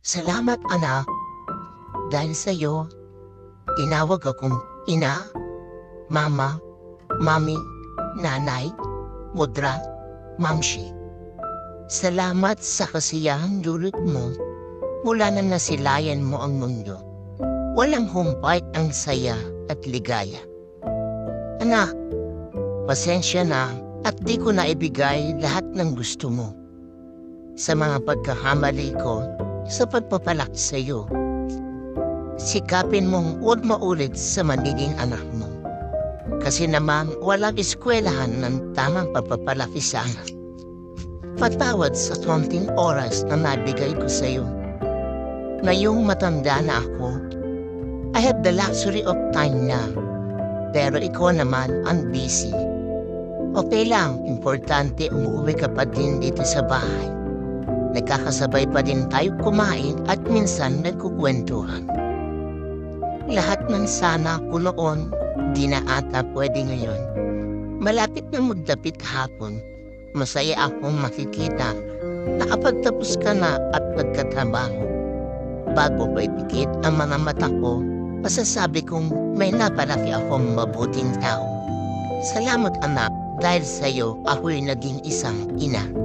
Salamat anak, dahil sa'yo, tinawag akong ina, mama, mami, nanay, mudra, mamshi. Salamat sa kasiyahang dulot mo mula nang nasilayan mo ang mundo. Walang humpay ang saya at ligaya. Anak, pasensya na at di ko na ibigay lahat ng gusto mo. Sa mga pagkakamali ko sa pagpapalaki sa iyo, sikapin mong huwag maulit sa magiging anak mo. Kasi naman walang eskwelahan ng tamang pagpapalaki sa anak. Patawad sa konting oras na nabigay ko sa iyo. Ngayong matanda na ako, I have the luxury of time na. Pero ikaw naman ang busy. Okay lang, importante umuwi ka pa din dito sa bahay. Nagkakasabay pa din tayo kumain at minsan nagkukwentuhan. Lahat ng sana ko noon, di na ata pwede ngayon. Malapit na magdapit hapon, masaya akong makikita na kapag tapos ka na at nagkatrabaho. Bago pa ipikit ang mga mata ko, masasabi kong may napalaki akong mabuting tao. Salamat anak, dahil sa'yo ako'y naging isang ina.